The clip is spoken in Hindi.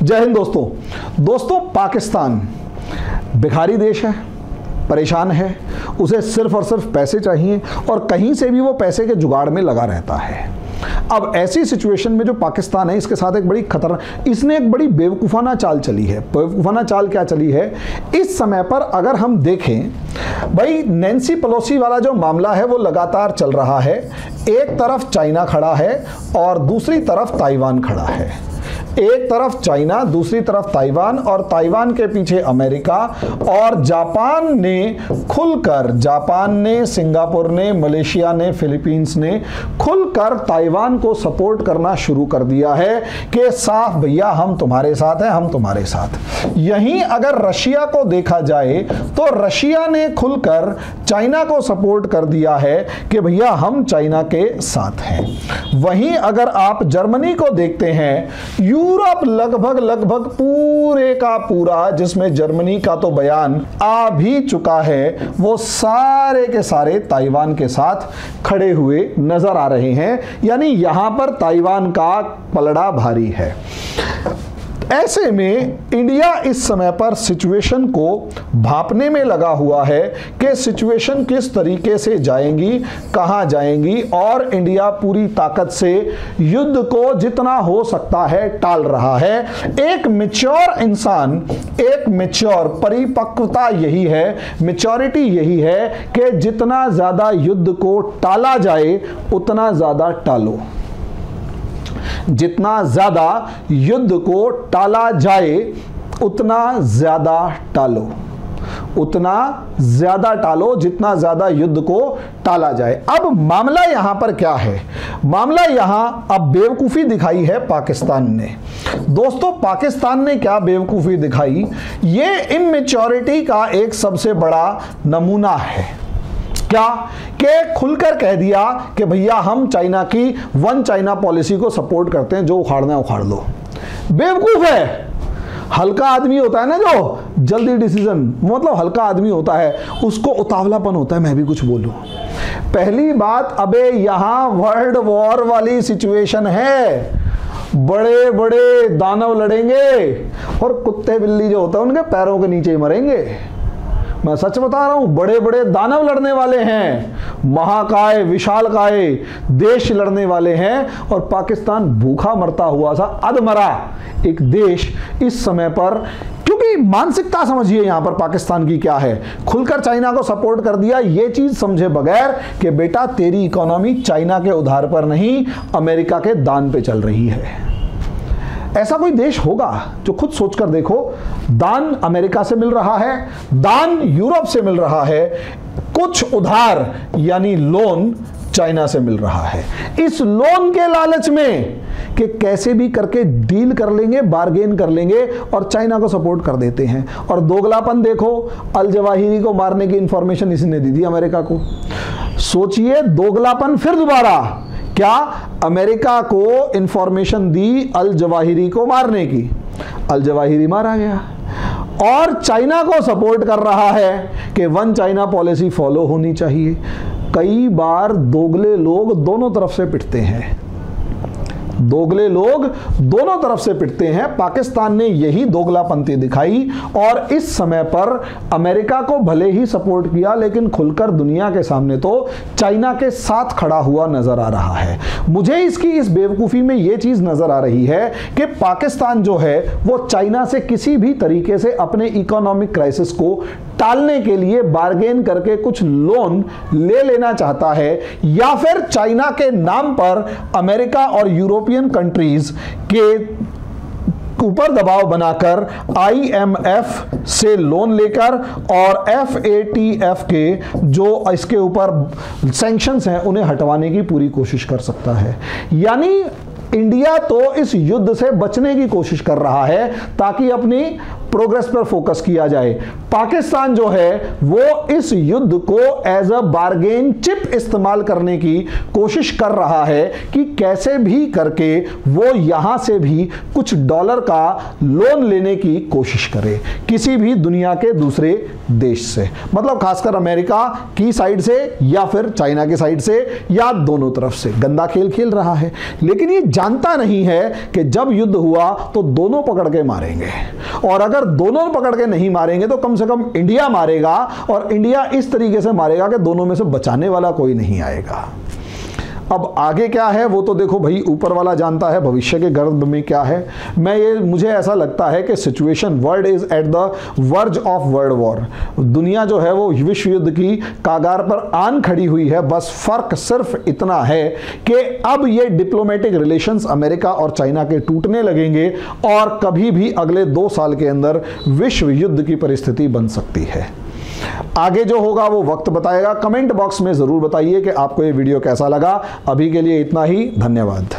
जय हिंद दोस्तों, पाकिस्तान भिखारी देश है, परेशान है, उसे सिर्फ और सिर्फ पैसे चाहिए और कहीं से भी वो पैसे के जुगाड़ में लगा रहता है। अब ऐसी सिचुएशन में जो पाकिस्तान है, इसके साथ एक बड़ी खतरनाक, इसने एक बड़ी बेवकूफ़ाना चाल चली है। बेवकूफ़ाना चाल क्या चली है? इस समय पर अगर हम देखें, भाई नैन्सी पेलोसी वाला जो मामला है वो लगातार चल रहा है। एक तरफ चाइना खड़ा है और दूसरी तरफ ताइवान खड़ा है। एक तरफ चाइना, दूसरी तरफ ताइवान, और ताइवान के पीछे अमेरिका, और जापान ने खुलकर, जापान ने, सिंगापुर ने, मलेशिया ने, फिलीपींस ने खुलकर ताइवान को सपोर्ट करना शुरू कर दिया है कि साफ भैया हम तुम्हारे साथ हैं, हम तुम्हारे साथ। यहीं अगर रशिया को देखा जाए तो रशिया ने खुलकर चाइना को सपोर्ट कर दिया है कि भैया हम चाइना के साथ हैं। वहीं अगर आप जर्मनी को देखते हैं, यूरोप लगभग पूरे का पूरा, जिसमें जर्मनी का तो बयान आ भी चुका है, वो सारे के सारे ताइवान के साथ खड़े हुए नजर आ रहे हैं। यानी यहां पर ताइवान का पलड़ा भारी है। ऐसे में इंडिया इस समय पर सिचुएशन को भांपने में लगा हुआ है कि सिचुएशन किस तरीके से जाएंगी, कहां जाएंगी, और इंडिया पूरी ताकत से युद्ध को जितना हो सकता है टाल रहा है। एक मैच्योर इंसान, एक मैच्योर परिपक्वता यही है, मैच्योरिटी यही है कि जितना ज्यादा युद्ध को टाला जाए उतना ज्यादा टालो। जितना ज्यादा युद्ध को टाला जाए उतना ज्यादा टालो, उतना ज्यादा टालो, जितना ज्यादा युद्ध को टाला जाए। अब मामला यहां पर क्या है? मामला यहां अब बेवकूफी दिखाई है पाकिस्तान ने। दोस्तों, पाकिस्तान ने क्या बेवकूफी दिखाई? ये इमैच्योरिटी का एक सबसे बड़ा नमूना है। क्या कि खुलकर कह दिया कि भैया हम चाइना की वन चाइना पॉलिसी को सपोर्ट करते हैं, जो उखाड़ना है उखाड़ लो। बेवकूफ है। हल्का आदमी होता है ना, जो जल्दी डिसीजन, मतलब हल्का आदमी होता है, उसको उतावलापन होता है मैं भी कुछ बोलूं। पहली बात, अबे यहां वर्ल्ड वॉर वाली सिचुएशन है, बड़े बड़े दानव लड़ेंगे और कुत्ते बिल्ली जो होता है उनके पैरों के नीचे ही मरेंगे। मैं सच बता रहा हूं, बड़े बड़े दानव लड़ने वाले हैं, महाकाय विशालकाय देश लड़ने वाले हैं, और पाकिस्तान भूखा मरता हुआ सा अधमरा एक देश इस समय पर। क्योंकि मानसिकता समझिए यहां पर पाकिस्तान की क्या है। खुलकर चाइना को सपोर्ट कर दिया, यह चीज समझे बगैर कि बेटा तेरी इकोनॉमी चाइना के उधार पर नहीं, अमेरिका के दान पे चल रही है। ऐसा कोई देश होगा जो खुद सोचकर देखो, दान अमेरिका से मिल रहा है, दान यूरोप से मिल रहा है, कुछ उधार यानी लोन चाइना से मिल रहा है। इस लोन के लालच में कि कैसे भी करके डील कर लेंगे, बार्गेन कर लेंगे, और चाइना को सपोर्ट कर देते हैं। और दोगलापन देखो, अल जवाहिरी को मारने की इंफॉर्मेशन इसने दी थी अमेरिका को। सोचिए दोगलापन फिर दोबारा, क्या अमेरिका को इंफॉर्मेशन दी अल जवाहिरी को मारने की, अल जवाहिरी मारा गया, और चाइना को सपोर्ट कर रहा है कि वन चाइना पॉलिसी फॉलो होनी चाहिए। कई बार दोगले लोग दोनों तरफ से पिटते हैं, दोगले लोग दोनों तरफ से पिटते हैं। पाकिस्तान ने यही दोगलापंथी दिखाई और इस समय पर अमेरिका को भले ही सपोर्ट किया, लेकिन खुलकर दुनिया के सामने तो चाइना के साथ खड़ा हुआ नजर आ रहा है। मुझे इसकी इस बेवकूफी में यह चीज नजर आ रही है कि पाकिस्तान जो है वो चाइना से किसी भी तरीके से अपने इकोनॉमिक क्राइसिस को टालने के लिए बार्गेन करके कुछ लोन ले लेना चाहता है, या फिर चाइना के नाम पर अमेरिका और यूरोपियन कंट्रीज के ऊपर दबाव बनाकर IMF से लोन लेकर और FATF के जो इसके ऊपर सैंक्शंस हैं उन्हें हटवाने की पूरी कोशिश कर सकता है। यानी इंडिया तो इस युद्ध से बचने की कोशिश कर रहा है ताकि अपनी प्रोग्रेस पर फोकस किया जाए। पाकिस्तान जो है वो इस युद्ध को एज अ बार्गेन चिप इस्तेमाल करने की कोशिश कर रहा है कि कैसे भी करके वो यहां से भी कुछ डॉलर का लोन लेने की कोशिश करे किसी भी दुनिया के दूसरे देश से, मतलब खासकर अमेरिका की साइड से या फिर चाइना की साइड से या दोनों तरफ से। गंदा खेल खेल रहा है, लेकिन ये जानता नहीं है कि जब युद्ध हुआ तो दोनों पकड़ के मारेंगे, और अगर दोनों पकड़ के नहीं मारेंगे तो कम से कम इंडिया मारेगा, और इंडिया इस तरीके से मारेगा कि दोनों में से बचाने वाला कोई नहीं आएगा। अब आगे क्या है वो तो देखो भाई ऊपर वाला जानता है, भविष्य के गर्भ में क्या है। मुझे ऐसा लगता है कि situation world is at the verge of world war. दुनिया जो है वो विश्व युद्ध की कागार पर आन खड़ी हुई है। बस फर्क सिर्फ इतना है कि अब ये डिप्लोमेटिक रिलेशंस अमेरिका और चाइना के टूटने लगेंगे और कभी भी अगले 2 साल के अंदर विश्व युद्ध की परिस्थिति बन सकती है। आगे जो होगा वो वक्त बताएगा। कमेंट बॉक्स में जरूर बताइए कि आपको ये वीडियो कैसा लगा। अभी के लिए इतना ही, धन्यवाद।